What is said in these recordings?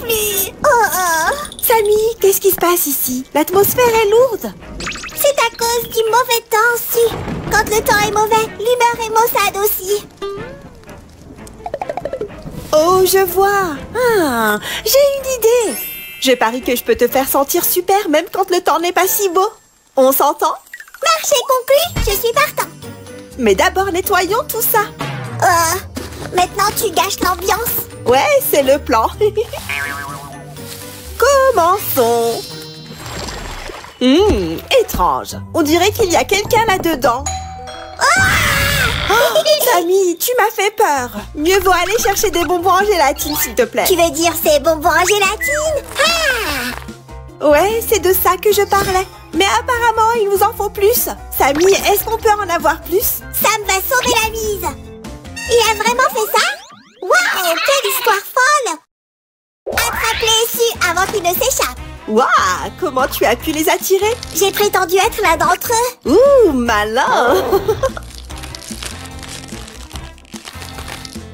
plus. Oh. Samy, qu'est-ce qui se passe ici? L'atmosphère est lourde. C'est à cause du mauvais temps aussi. Quand le temps est mauvais, l'humeur est maussade aussi. Oh, je vois. Ah, j'ai une idée. Je parie que je peux te faire sentir super même quand le temps n'est pas si beau. On s'entend? Marché conclu, je suis partant. Mais d'abord, nettoyons tout ça. Maintenant tu gâches l'ambiance. Ouais, c'est le plan. Commençons. Étrange. On dirait qu'il y a quelqu'un là-dedans. Oh, Samy, tu m'as fait peur. Mieux vaut aller chercher des bonbons en gélatine, s'il te plaît. Tu veux dire ces bonbons en gélatine? Ah! Ouais, c'est de ça que je parlais. Mais apparemment, il nous en faut plus. Samy, est-ce qu'on peut en avoir plus? Sam va sauver la mise. Il a vraiment fait ça? Waouh, quelle histoire folle! Attrape-les issus avant qu'ils ne s'échappent. Waouh, comment tu as pu les attirer? J'ai prétendu être l'un d'entre eux. Ouh, malin.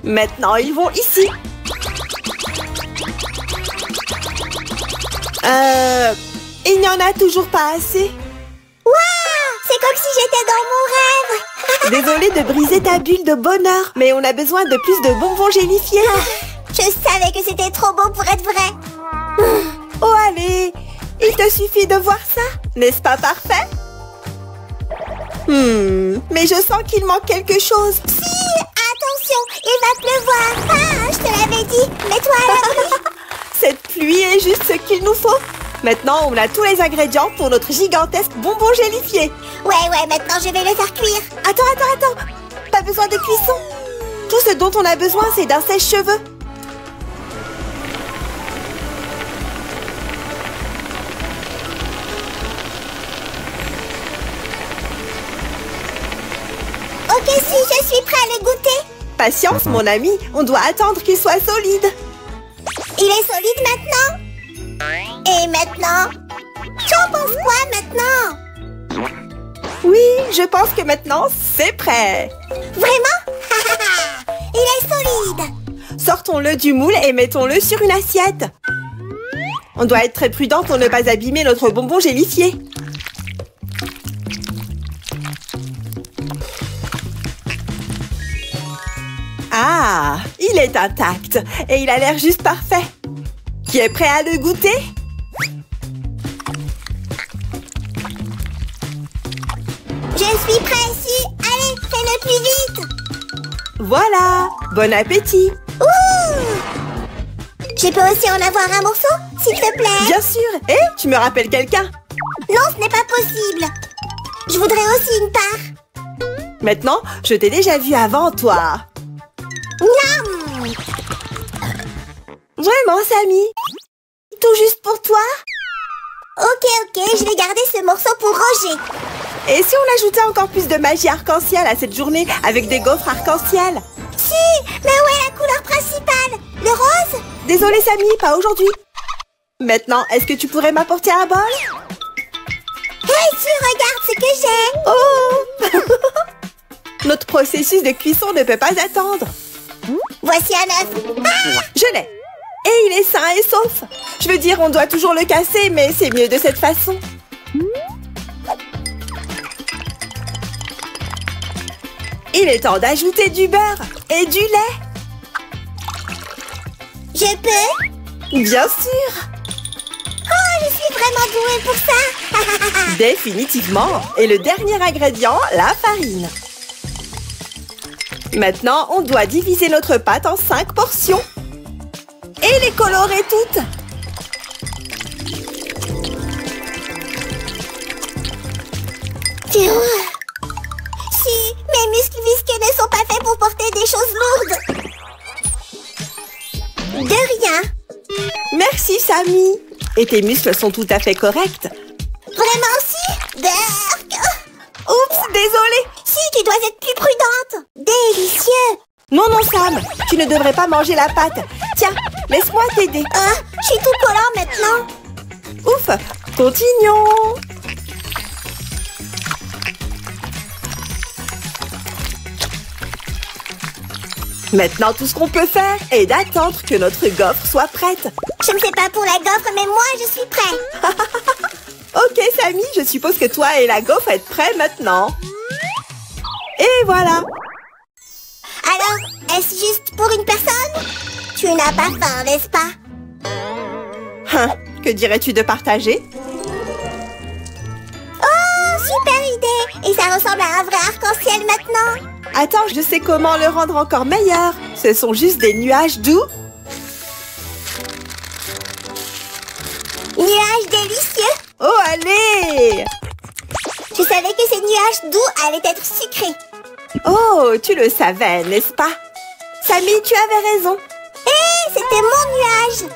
Maintenant, ils vont ici. Il n'y en a toujours pas assez. Waouh, c'est comme si j'étais dans mon rêve. Désolée de briser ta bulle de bonheur, mais on a besoin de plus de bonbons gélifiés. Je savais que c'était trop beau pour être vrai. Oh, allez, il te suffit de voir ça. N'est-ce pas parfait? Mais je sens qu'il manque quelque chose. Si, attention, il va pleuvoir. Ah, je te l'avais dit, mets-toi à l'abri. Cette pluie est juste ce qu'il nous faut. Maintenant, on a tous les ingrédients pour notre gigantesque bonbon gélifié. Ouais, maintenant je vais le faire cuire. Attends. Pas besoin de cuisson. Tout ce dont on a besoin, c'est d'un sèche-cheveux. Ok, si, je suis prêt à le goûter. Patience, mon ami, on doit attendre qu'il soit solide. Il est solide maintenant? Et maintenant? Tu en penses quoi maintenant? Oui, je pense que maintenant, c'est prêt. Vraiment? Il est solide. Sortons-le du moule et mettons-le sur une assiette. On doit être très prudent pour ne pas abîmer notre bonbon gélifié. Ah, il est intact et il a l'air juste parfait. Qui est prêt à le goûter? Je suis prêt ici. Allez, fais-le plus vite. Voilà, bon appétit. Ouh! Je peux aussi en avoir un morceau, s'il te plaît? Bien sûr. Et tu me rappelles quelqu'un? Non, ce n'est pas possible. Je voudrais aussi une part. Maintenant, je t'ai déjà vu avant, toi. Miam! Vraiment, Samy? Tout juste pour toi? Ok, je vais garder ce morceau pour Roger. Et si on ajoutait encore plus de magie arc-en-ciel à cette journée avec des gaufres arc-en-ciel? Si, mais où est la couleur principale? Le rose? Désolée, Samy, pas aujourd'hui. Maintenant, est-ce que tu pourrais m'apporter un bol? Hey, tu regardes ce que j'ai. Oh! Notre processus de cuisson ne peut pas attendre. Voici un œuf. Ah! Je l'ai. Et il est sain et sauf. Je veux dire, on doit toujours le casser, mais c'est mieux de cette façon. Il est temps d'ajouter du beurre et du lait. Je peux? Bien sûr. Oh, je suis vraiment douée pour ça. Définitivement. Et le dernier ingrédient, la farine. Maintenant, on doit diviser notre pâte en 5 portions. Et les colorer toutes. Si, mes muscles visqueux ne sont pas faits pour porter des choses lourdes. De rien. Merci, Samy. Et tes muscles sont tout à fait corrects. Vraiment aussi? Berk. Oups, désolée. Si, tu dois être plus prudente. Délicieux. Non, Sam, tu ne devrais pas manger la pâte. Tiens, laisse-moi t'aider. Je suis tout collant maintenant. Ouf, continuons. Maintenant, tout ce qu'on peut faire est d'attendre que notre gaufre soit prête. Je ne sais pas pour la gaufre, mais moi, je suis prêt. Ok, Samy, je suppose que toi et la gaufre êtes prêts maintenant. Et voilà. Alors, est-ce juste pour une personne? Tu n'as pas faim, n'est-ce pas? Que dirais-tu de partager? Oh, super idée! Et ça ressemble à un vrai arc-en-ciel maintenant. Attends, je sais comment le rendre encore meilleur. Ce sont juste des nuages doux. Nuages délicieux. Oh, allez! Je savais que ces nuages doux allaient être sucrés. Oh, tu le savais, n'est-ce pas? Samy, tu avais raison. Hé, c'était mon nuage.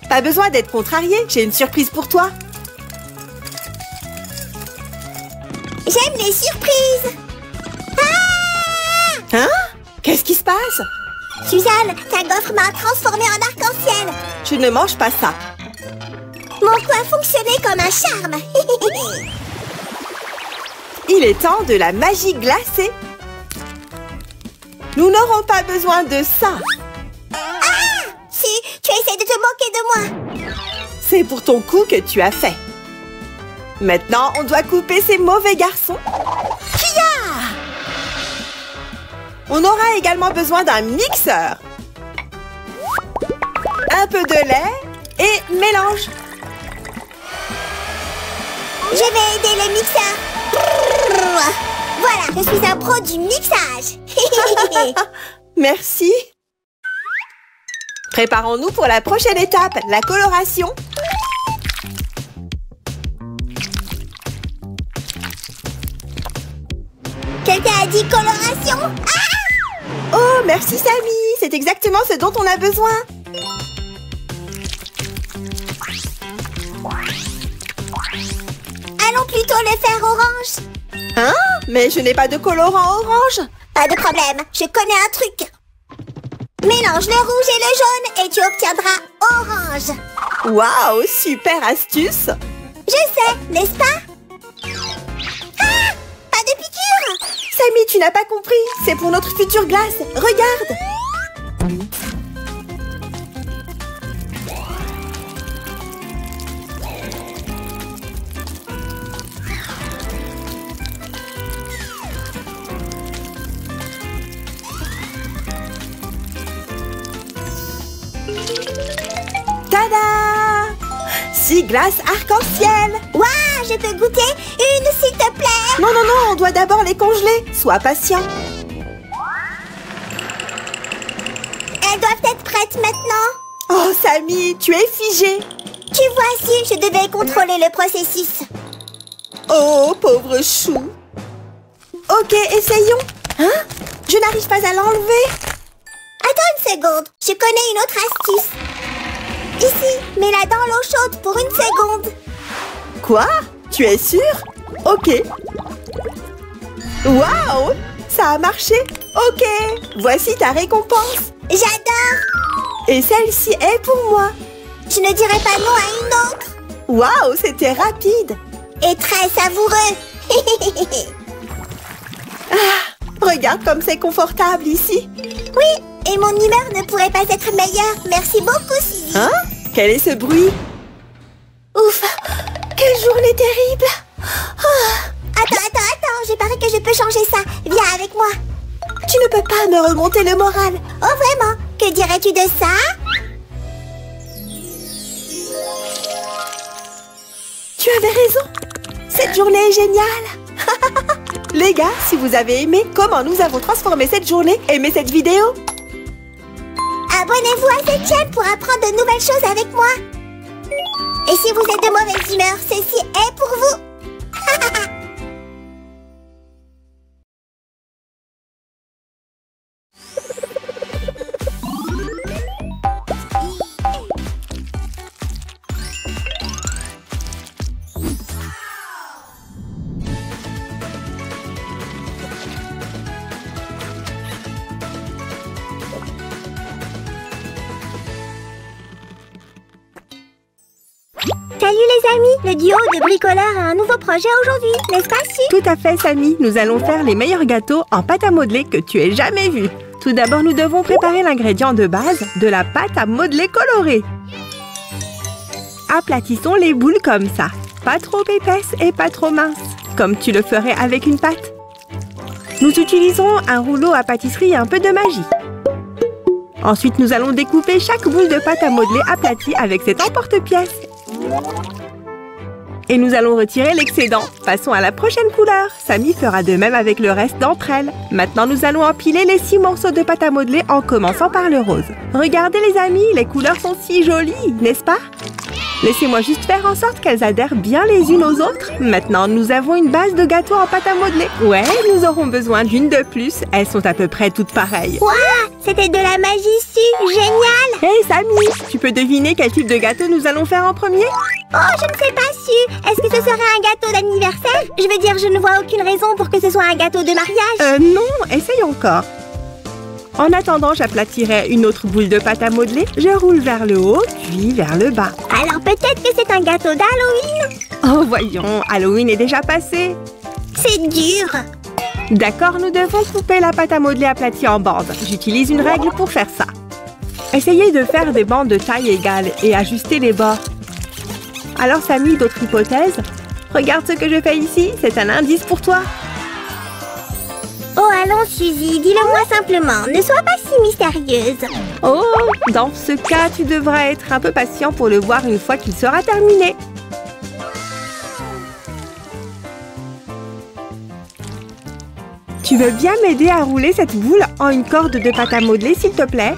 Pas besoin d'être contrarié, j'ai une surprise pour toi. J'aime les surprises. Ah! Hein? Qu'est-ce qui se passe? Suzanne, ta gaufre m'a transformée en arc-en-ciel. Je ne mange pas ça. Mon coin fonctionnait comme un charme. Il est temps de la magie glacée. Nous n'aurons pas besoin de ça. Ah! Si, tu essaies de te moquer de moi. C'est pour ton coup que tu as fait. Maintenant, on doit couper ces mauvais garçons. Kia! On aura également besoin d'un mixeur. Un peu de lait et mélange. Je vais aider le mixeur. Voilà, je suis un pro du mixage. Merci. Préparons-nous pour la prochaine étape, la coloration. Quelqu'un a dit coloration? Ah! Oh, merci Samy. C'est exactement ce dont on a besoin. Allons plutôt le faire orange. Hein? Mais je n'ai pas de colorant orange. Pas de problème, je connais un truc. Mélange le rouge et le jaune et tu obtiendras orange. Waouh, super astuce. Je sais, n'est-ce pas? Ah! Pas de piqûre! Samy, tu n'as pas compris. C'est pour notre future glace. Regarde. Tada! 6 glaces arc-en-ciel. Waouh, je peux goûter une, s'il te plaît? Non, non, non, on doit d'abord les congeler. Sois patient. Elles doivent être prêtes maintenant. Oh, Samy, tu es figé. Tu vois, si je devais contrôler le processus. Oh, pauvre chou. Ok, essayons. Hein? Je n'arrive pas à l'enlever. Attends une seconde, je connais une autre astuce. Ici, mets-la dans l'eau chaude pour une seconde. Quoi? Tu es sûr? Ok. Waouh! Ça a marché. Ok, voici ta récompense. J'adore. Et celle-ci est pour moi. Je ne dirai pas non à une autre. Waouh, c'était rapide. Et très savoureux. Regarde comme c'est confortable ici. Oui, et mon humeur ne pourrait pas être meilleure. Merci beaucoup, Suzy. Hein? Quel est ce bruit? Ouf, Quelle journée terrible. Attends, j'ai paru que je peux changer ça. Viens avec moi. Tu ne peux pas me remonter le moral. Oh, vraiment? Que dirais-tu de ça? Tu avais raison. Cette journée est géniale. Les gars, si vous avez aimé comment nous avons transformé cette journée, aimez cette vidéo. Abonnez-vous à cette chaîne pour apprendre de nouvelles choses avec moi. Et si vous êtes de mauvaise humeur, ceci est pour vous. Salut les amis, le duo de bricoleurs a un nouveau projet aujourd'hui, n'est-ce pas, Si? Tout à fait, Samy. Nous allons faire les meilleurs gâteaux en pâte à modeler que tu aies jamais vus. Tout d'abord, nous devons préparer l'ingrédient de base de la pâte à modeler colorée. Aplatissons les boules comme ça. Pas trop épaisses et pas trop minces, comme tu le ferais avec une pâte. Nous utiliserons un rouleau à pâtisserie et un peu de magie. Ensuite, nous allons découper chaque boule de pâte à modeler aplatie avec cet emporte-pièce. Et nous allons retirer l'excédent. Passons à la prochaine couleur. Samy fera de même avec le reste d'entre elles. Maintenant, nous allons empiler les 6 morceaux de pâte à modeler en commençant par le rose. Regardez les amis, les couleurs sont si jolies, n'est-ce pas? Laissez-moi juste faire en sorte qu'elles adhèrent bien les unes aux autres. Maintenant, nous avons une base de gâteau en pâte à modeler. Ouais, nous aurons besoin d'une de plus. Elles sont à peu près toutes pareilles. Waouh, c'était de la magie génial! Hey Samy, tu peux deviner quel type de gâteau nous allons faire en premier? Oh, je ne sais pas su. Est-ce que ce serait un gâteau d'anniversaire? Je veux dire, je ne vois aucune raison pour que ce soit un gâteau de mariage. Non, essaye encore. En attendant, j'aplatirai une autre boule de pâte à modeler. Je roule vers le haut, puis vers le bas. Alors peut-être que c'est un gâteau d'Halloween? Oh, voyons, Halloween est déjà passé. C'est dur. D'accord, nous devons couper la pâte à modeler aplatie en bandes. J'utilise une règle pour faire ça. Essayez de faire des bandes de taille égale et ajuster les bords. Alors, Samy, d'autres hypothèses? Regarde ce que je fais ici, c'est un indice pour toi. Oh, allons, Suzy, dis-le-moi simplement. Ne sois pas si mystérieuse. Oh, dans ce cas, tu devras être un peu patient pour le voir une fois qu'il sera terminé. Tu veux bien m'aider à rouler cette boule en une corde de pâte à modeler, s'il te plaît?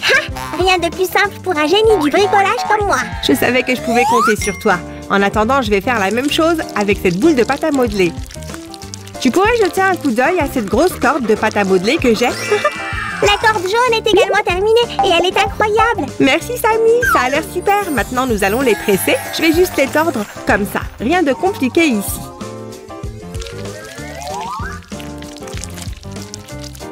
Ha! Rien de plus simple pour un génie du bricolage comme moi. Je savais que je pouvais compter sur toi. En attendant, je vais faire la même chose avec cette boule de pâte à modeler. Tu pourrais jeter un coup d'œil à cette grosse corde de pâte à modeler que j'ai? La corde jaune est également terminée et elle est incroyable. Merci Samy, ça a l'air super. Maintenant, nous allons les tresser. Je vais juste les tordre comme ça. Rien de compliqué ici.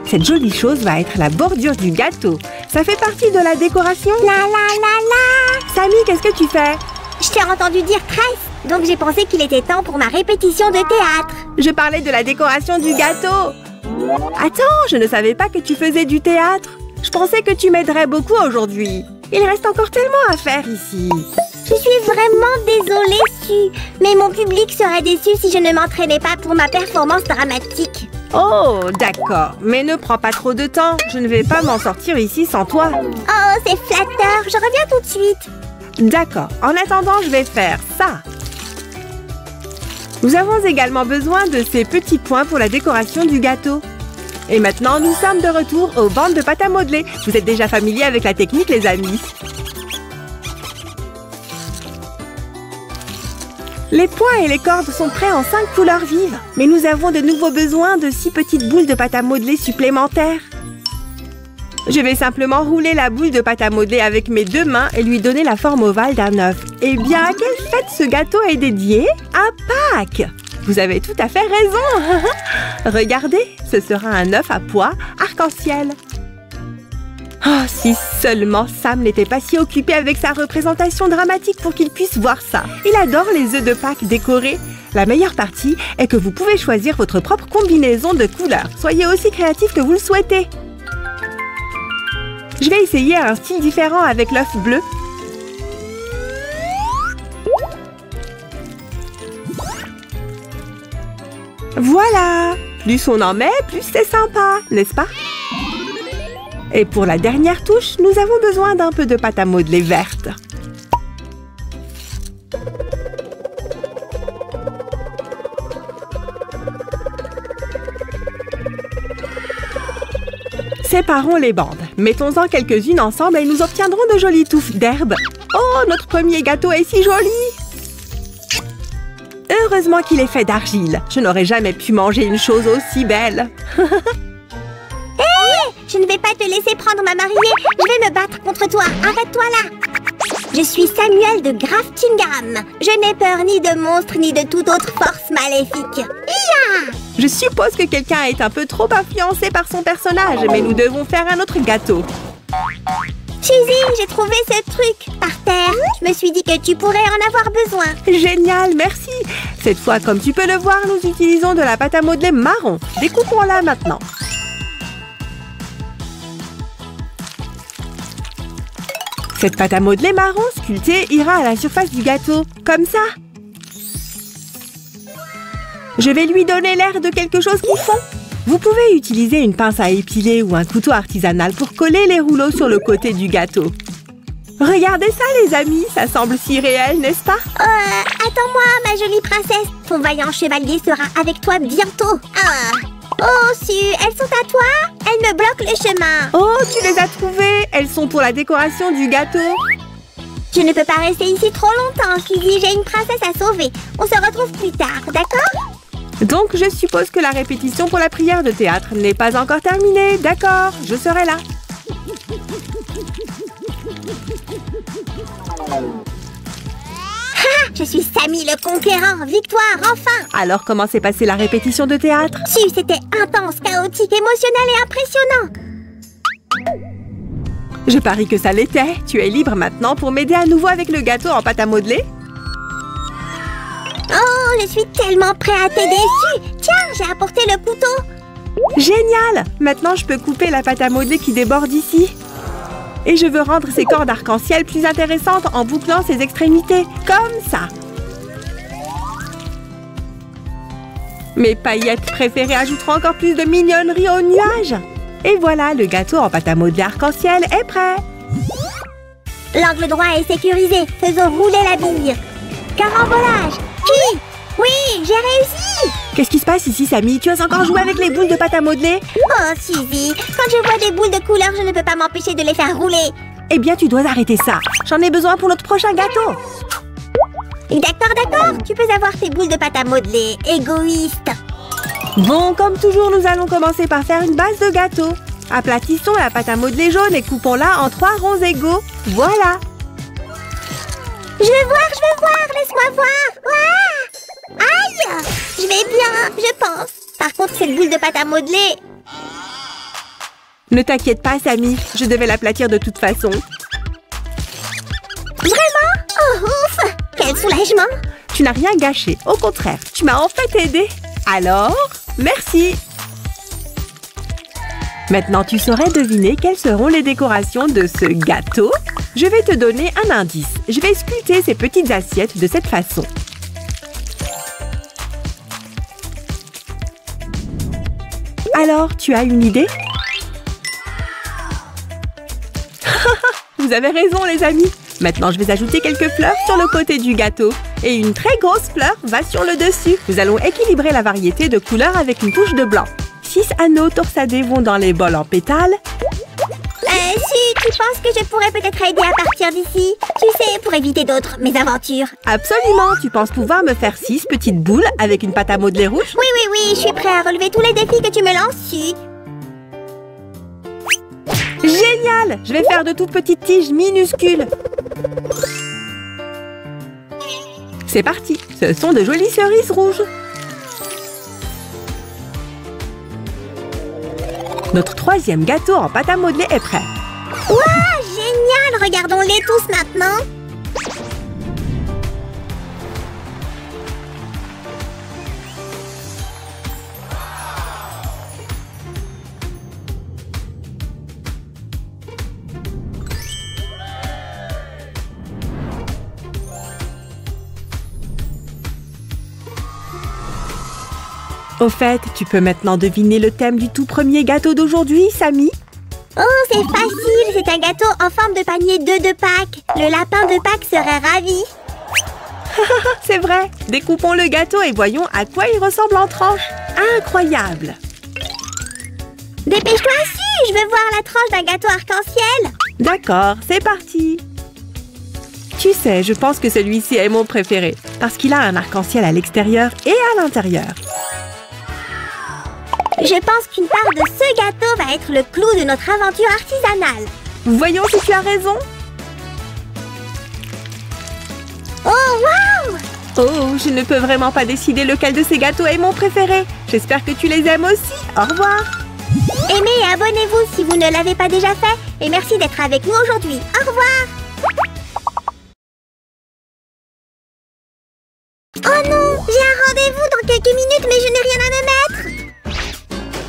Cette jolie chose va être la bordure du gâteau. Ça fait partie de la décoration. La la la la. Samy, qu'est-ce que tu fais? Je t'ai entendu dire tresse, donc j'ai pensé qu'il était temps pour ma répétition de théâtre. Je parlais de la décoration du gâteau. Attends, je ne savais pas que tu faisais du théâtre. Je pensais que tu m'aiderais beaucoup aujourd'hui. Il reste encore tellement à faire ici. Je suis vraiment désolée, Su, mais mon public serait déçu si je ne m'entraînais pas pour ma performance dramatique. Oh, d'accord. Mais ne prends pas trop de temps. Je ne vais pas m'en sortir ici sans toi. Oh, c'est flatteur. Je reviens tout de suite. D'accord. En attendant, je vais faire ça. Nous avons également besoin de ces petits points pour la décoration du gâteau. Et maintenant, nous sommes de retour aux bandes de pâte à modeler. Vous êtes déjà familiers avec la technique, les amis. Les points et les cordes sont prêts en 5 couleurs vives. Mais nous avons de nouveau besoin de 6 petites boules de pâte à modeler supplémentaires. Je vais simplement rouler la boule de pâte à modeler avec mes 2 mains et lui donner la forme ovale d'un œuf. Eh bien, à quelle fête ce gâteau est dédié? À Pâques! Vous avez tout à fait raison! Regardez, ce sera un œuf à pois arc-en-ciel. Oh, si seulement Sam n'était pas si occupé avec sa représentation dramatique pour qu'il puisse voir ça. Il adore les œufs de Pâques décorés. La meilleure partie est que vous pouvez choisir votre propre combinaison de couleurs. Soyez aussi créatif que vous le souhaitez. Je vais essayer un style différent avec l'œuf bleu. Voilà! Plus on en met, plus c'est sympa, n'est-ce pas? Et pour la dernière touche, nous avons besoin d'un peu de pâte à modeler verte. Séparons les bandes. Mettons-en quelques-unes ensemble et nous obtiendrons de jolies touffes d'herbe. Oh, notre premier gâteau est si joli! Heureusement qu'il est fait d'argile. Je n'aurais jamais pu manger une chose aussi belle. Hé! Je ne vais pas te laisser prendre ma mariée. Je vais me battre contre toi. Arrête-toi là. Je suis Samuel de Graftingham. Je n'ai peur ni de monstres ni de toute autre force maléfique. Ia! Je suppose que quelqu'un est un peu trop influencé par son personnage, mais nous devons faire un autre gâteau. Suzy, j'ai trouvé ce truc par terre. Je me suis dit que tu pourrais en avoir besoin. Génial, merci. Cette fois, comme tu peux le voir, nous utilisons de la pâte à modeler marron. Découpons-la maintenant. Cette pâte à modeler marron sculptée ira à la surface du gâteau, comme ça. Je vais lui donner l'air de quelque chose qui fond. Vous pouvez utiliser une pince à épiler ou un couteau artisanal pour coller les rouleaux sur le côté du gâteau. Regardez ça, les amis, ça semble si réel, n'est-ce pas? Attends-moi, ma jolie princesse. Ton vaillant chevalier sera avec toi bientôt. Oh, Su, elles sont à toi? Elles me bloquent le chemin. Oh, tu les as trouvées. Elles sont pour la décoration du gâteau. Je ne peux pas rester ici trop longtemps, Suzy. J'ai une princesse à sauver. On se retrouve plus tard, d'accord? Donc, je suppose que la répétition pour la prière de théâtre n'est pas encore terminée. D'accord, je serai là. Je suis Sammy le Conquérant. Victoire, enfin! Alors, comment s'est passée la répétition de théâtre? Su, c'était intense, chaotique, émotionnel et impressionnant. Je parie que ça l'était. Tu es libre maintenant pour m'aider à nouveau avec le gâteau en pâte à modeler? Oh, je suis tellement prêt à t'aider, Su. Tiens, j'ai apporté le couteau. Génial! Maintenant, je peux couper la pâte à modeler qui déborde ici. Et je veux rendre ces cordes arc-en-ciel plus intéressantes en bouclant ses extrémités, comme ça. Mes paillettes préférées ajouteront encore plus de mignonnerie au nuage. Et voilà, le gâteau en pâte à modeler arc-en-ciel est prêt. L'angle droit est sécurisé. Faisons rouler la bille. Carambolage. Qui? Oui, j'ai réussi. Qu'est-ce qui se passe ici, Sammy? Tu as encore joué avec les boules de pâte à modeler? Oh, Suzy, quand je vois des boules de couleur, je ne peux pas m'empêcher de les faire rouler. Eh bien, tu dois arrêter ça. J'en ai besoin pour notre prochain gâteau. D'accord, d'accord. Tu peux avoir tes boules de pâte à modeler. Égoïste. Bon, comme toujours, nous allons commencer par faire une base de gâteau. Aplatissons la pâte à modeler jaune et coupons-la en 3 ronds égaux. Voilà. Je veux voir, laisse-moi voir. Ouah! Aïe! Je vais bien, je pense. Par contre, cette boule de pâte à modeler... Ne t'inquiète pas, Sammy. Je devais l'aplatir de toute façon. Vraiment? Oh, ouf! Quel soulagement! Tu n'as rien gâché. Au contraire, tu m'as en fait aidé. Alors, merci. Maintenant, tu saurais deviner quelles seront les décorations de ce gâteau. Je vais te donner un indice. Je vais sculpter ces petites assiettes de cette façon. Alors, tu as une idée? Vous avez raison, les amis. Maintenant, je vais ajouter quelques fleurs sur le côté du gâteau. Et une très grosse fleur va sur le dessus. Nous allons équilibrer la variété de couleurs avec une touche de blanc. 6 anneaux torsadés vont dans les bols en pétales. Si, tu penses que je pourrais peut-être aider à partir d'ici? Tu sais, pour éviter d'autres mésaventures. Absolument. Tu penses pouvoir me faire 6 petites boules avec une pâte à modeler rouge? Oui, je suis prêt à relever tous les défis que tu me lances, Su. Génial! Je vais faire de toutes petites tiges minuscules. C'est parti. Ce sont de jolies cerises rouges. Notre 3e gâteau en pâte à modeler est prêt. Ouah, génial! Regardons-les tous maintenant. Au fait, tu peux maintenant deviner le thème du tout premier gâteau d'aujourd'hui, Sammy? Oh, c'est facile! C'est un gâteau en forme de panier d'œufs de Pâques. Le lapin de Pâques serait ravi. C'est vrai! Découpons le gâteau et voyons à quoi il ressemble en tranches. Incroyable! Dépêche-toi, Su! Je veux voir la tranche d'un gâteau arc-en-ciel. D'accord, c'est parti! Tu sais, je pense que celui-ci est mon préféré, parce qu'il a un arc-en-ciel à l'extérieur et à l'intérieur. Je pense qu'une part de ce gâteau va être le clou de notre aventure artisanale. Voyons si tu as raison. Oh, waouh! Oh, je ne peux vraiment pas décider lequel de ces gâteaux est mon préféré. J'espère que tu les aimes aussi. Au revoir. Aimez et abonnez-vous si vous ne l'avez pas déjà fait. Et merci d'être avec nous aujourd'hui. Au revoir. Oh non, j'ai un rendez-vous dans quelques minutes, mais je n'ai rien à me mettre.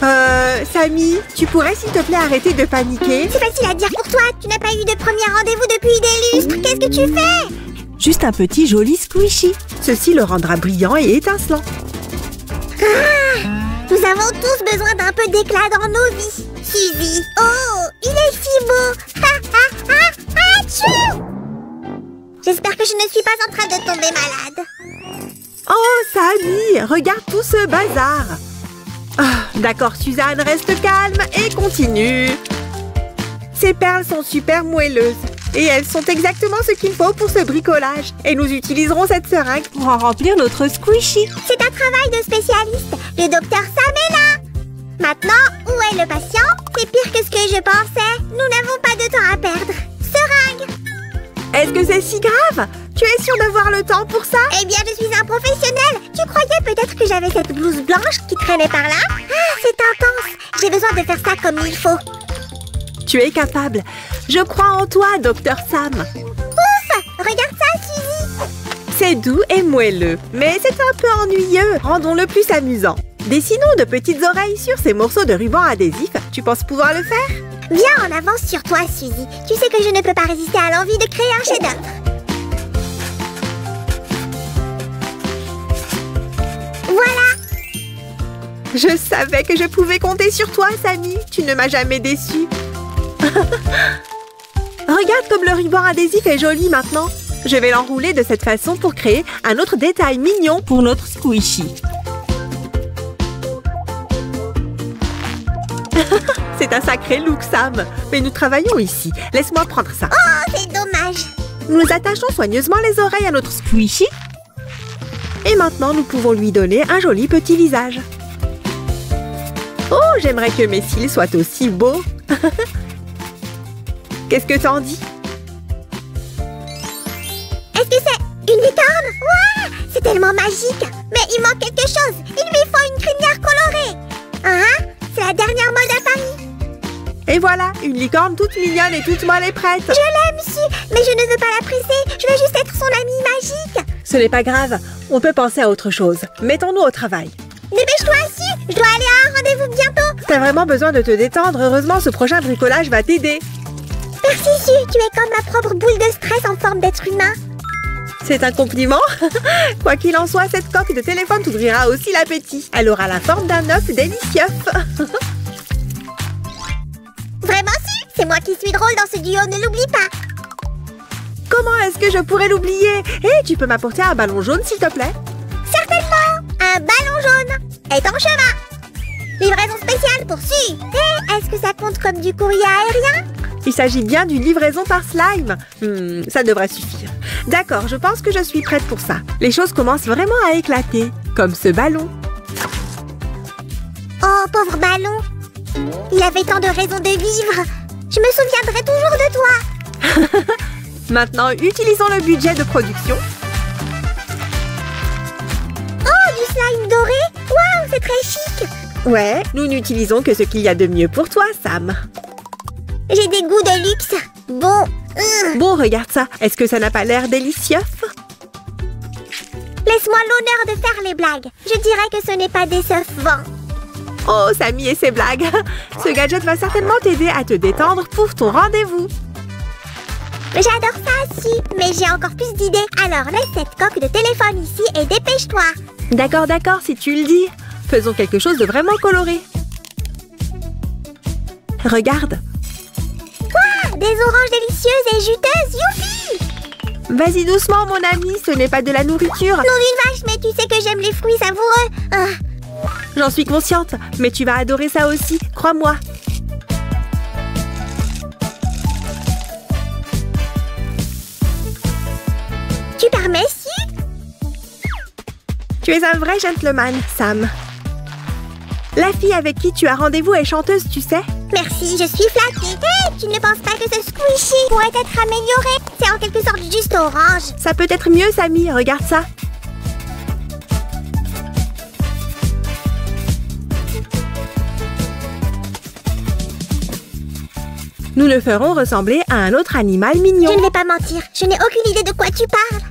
Sammy, tu pourrais s'il te plaît arrêter de paniquer? C'est facile à dire pour toi, tu n'as pas eu de premier rendez-vous depuis des lustres. Qu'est-ce que tu fais? Juste un petit joli squishy. Ceci le rendra brillant et étincelant. Nous avons tous besoin d'un peu d'éclat dans nos vies. Suzy, oh, il est si beau. Achou! J'espère que je ne suis pas en train de tomber malade. Oh, Sammy, regarde tout ce bazar. D'accord, Suzanne, reste calme et continue. Ces perles sont super moelleuses et elles sont exactement ce qu'il faut pour ce bricolage. Et nous utiliserons cette seringue pour en remplir notre squishy. C'est un travail de spécialiste. Le docteur Sam est là. Maintenant, où est le patient? C'est pire que ce que je pensais. Nous n'avons pas de temps à perdre. Seringue! Est-ce que c'est si grave? Tu es sûre d'avoir le temps pour ça? Eh bien, je suis un professionnel. Tu croyais peut-être que j'avais cette blouse blanche qui traînait par là? C'est intense. J'ai besoin de faire ça comme il faut. Tu es capable. Je crois en toi, docteur Sam. Ouf! Regarde ça, Suzy. C'est doux et moelleux, mais c'est un peu ennuyeux. Rendons-le plus amusant. Dessinons de petites oreilles sur ces morceaux de ruban adhésif. Tu penses pouvoir le faire? Viens en avance sur toi, Suzy. Tu sais que je ne peux pas résister à l'envie de créer un chef-d'œuvre. Voilà! Je savais que je pouvais compter sur toi, Sammy. Tu ne m'as jamais déçue. Regarde comme le ruban adhésif est joli maintenant. Je vais l'enrouler de cette façon pour créer un autre détail mignon pour notre squishy. C'est un sacré look, Sam. Mais nous travaillons ici. Laisse-moi prendre ça. Oh, c'est dommage. Nous attachons soigneusement les oreilles à notre squishy. Et maintenant, nous pouvons lui donner un joli petit visage. Oh, j'aimerais que mes cils soient aussi beaux. Qu'est-ce que t'en dis? Est-ce que c'est une licorne? Ouah, c'est tellement magique. Mais il manque quelque chose. Il lui faut une crinière colorée. Hein? C'est la dernière mode à Paris. Et voilà, une licorne toute mignonne et toute molle est prête. Je l'aime, mais je ne veux pas la presser. Je veux juste être son amie magique. Ce n'est pas grave. On peut penser à autre chose. Mettons-nous au travail. Dépêche-toi, Su. Je dois aller à un rendez-vous bientôt. T'as vraiment besoin de te détendre. Heureusement, ce prochain bricolage va t'aider. Merci, Su. Tu es comme ma propre boule de stress en forme d'être humain. C'est un compliment. Quoi qu'il en soit, cette coque de téléphone t'ouvrira aussi l'appétit. Elle aura la forme d'un œuf délicieux. Vraiment, Su? C'est moi qui suis drôle dans ce duo, ne l'oublie pas. Comment est-ce que je pourrais l'oublier? Et tu peux m'apporter un ballon jaune, s'il te plaît? Certainement. Un ballon jaune est en chemin. Livraison spéciale pour Su. Et est-ce que ça compte comme du courrier aérien? Il s'agit bien d'une livraison par slime. Ça devrait suffire. D'accord, je pense que je suis prête pour ça. Les choses commencent vraiment à éclater, comme ce ballon. Oh, pauvre ballon. Il avait tant de raisons de vivre. Je me souviendrai toujours de toi. Maintenant, utilisons le budget de production. Oh, du slime doré. Waouh, c'est très chic. Ouais, nous n'utilisons que ce qu'il y a de mieux pour toi, Sam. J'ai des goûts de luxe. Bon. Bon, regarde ça. Est-ce que ça n'a pas l'air délicieux? Laisse-moi l'honneur de faire les blagues. Je dirais que ce n'est pas décevant. Oh, Sammy et ses blagues. Ce gadget va certainement t'aider à te détendre pour ton rendez-vous. J'adore ça, Si, mais j'ai encore plus d'idées. Alors laisse cette coque de téléphone ici et dépêche-toi. D'accord, d'accord, si tu le dis. Faisons quelque chose de vraiment coloré. Regarde. Waouh, des oranges délicieuses et juteuses, youpi! Vas-y doucement, mon ami, ce n'est pas de la nourriture. Non d'une vache, mais tu sais que j'aime les fruits savoureux. J'en suis consciente, mais tu vas adorer ça aussi, crois-moi. Tu permets, Si? Tu es un vrai gentleman, Sam. La fille avec qui tu as rendez-vous est chanteuse, tu sais? Merci, je suis flattée. Hé, tu ne penses pas que ce squishy pourrait être amélioré? C'est en quelque sorte juste orange. Ça peut être mieux, Sammy, regarde ça. Nous le ferons ressembler à un autre animal mignon. Je ne vais pas mentir, je n'ai aucune idée de quoi tu parles.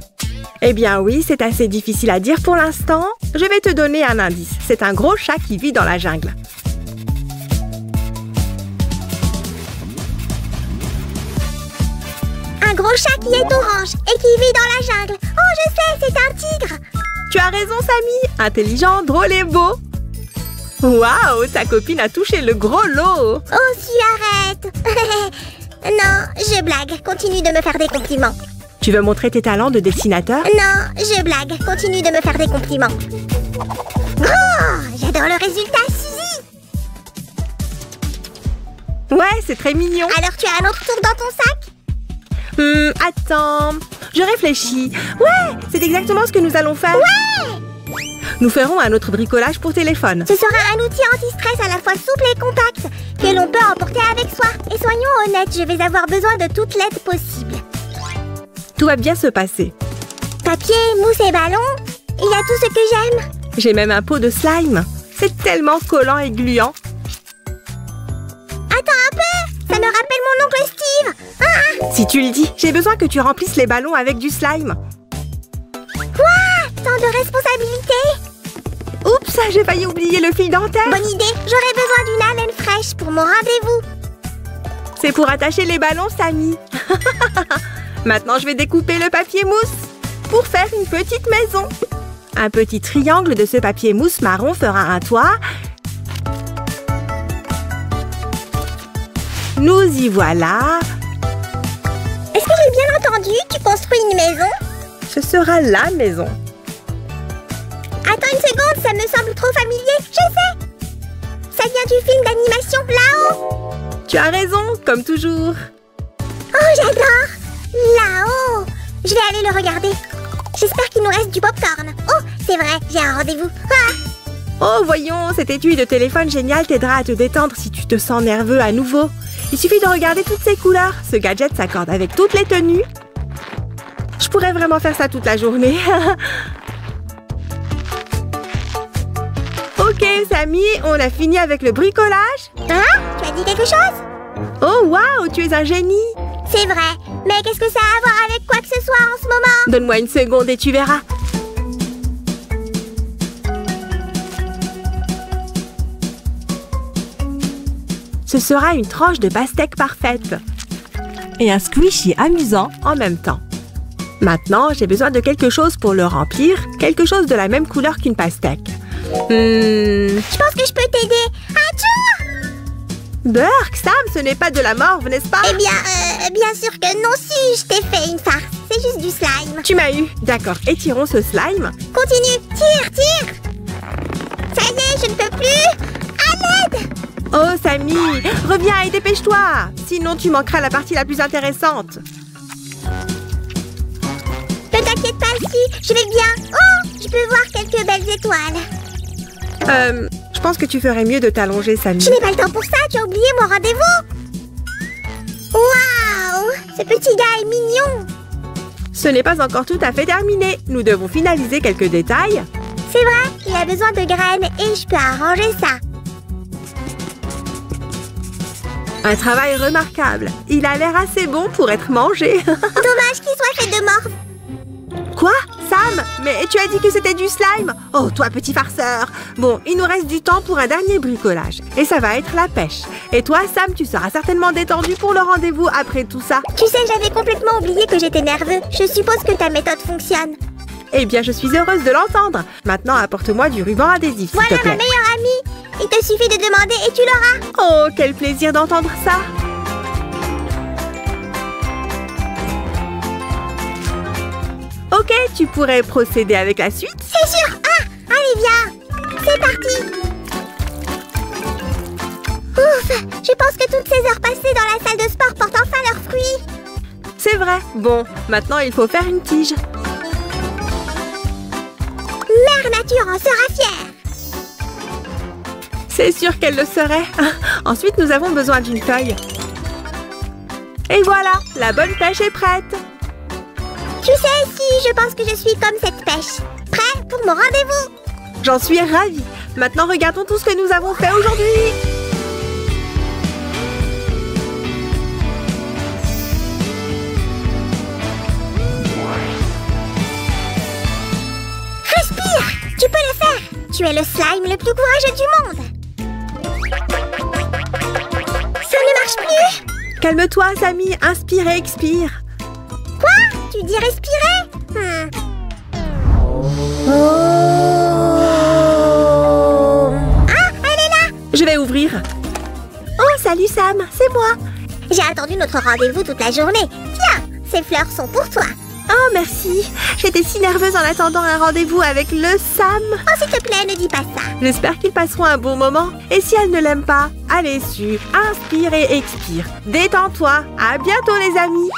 Eh bien oui, c'est assez difficile à dire pour l'instant. Je vais te donner un indice. C'est un gros chat qui vit dans la jungle. Un gros chat qui est orange et qui vit dans la jungle. Oh, je sais, c'est un tigre. Tu as raison, Samy. Intelligent, drôle et beau. Waouh, ta copine a touché le gros lot. Oh, si, arrête. Non, je blague. Continue de me faire des compliments. Tu veux montrer tes talents de dessinateur? Non, je blague. Continue de me faire des compliments. Oh, j'adore le résultat, Suzy. Ouais, c'est très mignon. Alors, tu as un autre tour dans ton sac? Attends, je réfléchis. Ouais, c'est exactement ce que nous allons faire. Ouais! Nous ferons un autre bricolage pour téléphone. Ce sera un outil anti-stress à la fois souple et compact que l'on peut emporter avec soi. Et soyons honnêtes, je vais avoir besoin de toute l'aide possible. Tout va bien se passer. Papier, mousse et ballon, il y a tout ce que j'aime. J'ai même un pot de slime. C'est tellement collant et gluant. Attends un peu, ça me rappelle mon oncle Steve. Ah! Si tu le dis, j'ai besoin que tu remplisses les ballons avec du slime. Quoi? Tant de responsabilités. Oups, j'ai failli oublier le fil dentaire. Bonne idée, j'aurais besoin d'une haleine fraîche pour mon rendez-vous. C'est pour attacher les ballons, Samy. Maintenant, je vais découper le papier mousse pour faire une petite maison. Un petit triangle de ce papier mousse marron fera un toit. Nous y voilà. Est-ce que j'ai bien entendu? Tu construis une maison? Ce sera la maison. Attends une seconde, ça me semble trop familier. Je sais. Ça vient du film d'animation Là-haut. Tu as raison, comme toujours. Oh, j'adore. Là-haut. Je vais aller le regarder. J'espère qu'il nous reste du popcorn. Oh, c'est vrai, j'ai un rendez-vous. Ah! Oh, voyons, cet étui de téléphone génial t'aidera à te détendre si tu te sens nerveux à nouveau. Il suffit de regarder toutes ces couleurs. Ce gadget s'accorde avec toutes les tenues. Je pourrais vraiment faire ça toute la journée. Ok, Samy, on a fini avec le bricolage. Hein? Tu as dit quelque chose? Oh, waouh, tu es un génie. C'est vrai, mais qu'est-ce que ça a à voir avec quoi que ce soit en ce moment? Donne-moi une seconde et tu verras. Ce sera une tranche de pastèque parfaite. Et un squishy amusant en même temps. Maintenant, j'ai besoin de quelque chose pour le remplir, quelque chose de la même couleur qu'une pastèque. Je pense que je peux t'aider. Atchou! Burk, Sam, ce n'est pas de la morve, n'est-ce pas? Eh bien, bien sûr que non, si, je t'ai fait une farce. C'est juste du slime. Tu m'as eu. D'accord, étirons ce slime. Continue, tire, tire. Ça y est, je ne peux plus. À l'aide! Oh, Samy, reviens et dépêche-toi. Sinon, tu manqueras la partie la plus intéressante. Ne t'inquiète pas, si, je vais bien. Oh, je peux voir quelques belles étoiles. Je pense que tu ferais mieux de t'allonger, Samy. Je n'ai pas le temps pour ça, tu as oublié mon rendez-vous. Waouh, ce petit gars est mignon. Ce n'est pas encore tout à fait terminé. Nous devons finaliser quelques détails. C'est vrai, il a besoin de graines et je peux arranger ça. Un travail remarquable. Il a l'air assez bon pour être mangé. Dommage qu'il soit fait de morve. Quoi? Sam? Mais tu as dit que c'était du slime? Oh, toi, petit farceur! Bon, il nous reste du temps pour un dernier bricolage. Et ça va être la pêche. Et toi, Sam, tu seras certainement détendu pour le rendez-vous après tout ça. Tu sais, j'avais complètement oublié que j'étais nerveux. Je suppose que ta méthode fonctionne. Eh bien, je suis heureuse de l'entendre. Maintenant, apporte-moi du ruban adhésif, s'il te Voilà plaît. ma meilleure amie. Il te suffit de demander et tu l'auras. Oh, quel plaisir d'entendre ça! Ok, tu pourrais procéder avec la suite? C'est sûr. Ah, allez, viens. C'est parti. Ouf, je pense que toutes ces heures passées dans la salle de sport portent enfin leurs fruits. C'est vrai. Bon, maintenant, il faut faire une tige. Mère Nature en sera fière. C'est sûr qu'elle le serait. Ensuite, nous avons besoin d'une feuille. Et voilà, la bonne pêche est prête. Tu sais, si, je pense que je suis comme cette pêche. Prêt pour mon rendez-vous. J'en suis ravie. Maintenant, regardons tout ce que nous avons fait aujourd'hui. Respire, tu peux le faire. Tu es le slime le plus courageux du monde. Ça ne marche plus. Calme-toi, Samy. Inspire et expire. tu dis respirer? Oh. Ah, elle est là! Je vais ouvrir. Oh, salut Sam, c'est moi. J'ai attendu notre rendez-vous toute la journée. Tiens, ces fleurs sont pour toi. Oh, merci. J'étais si nerveuse en attendant un rendez-vous avec le Sam. Oh, s'il te plaît, ne dis pas ça. J'espère qu'ils passeront un bon moment. Et si elle ne l'aime pas, allez su, inspire et expire. Détends-toi. À bientôt les amis.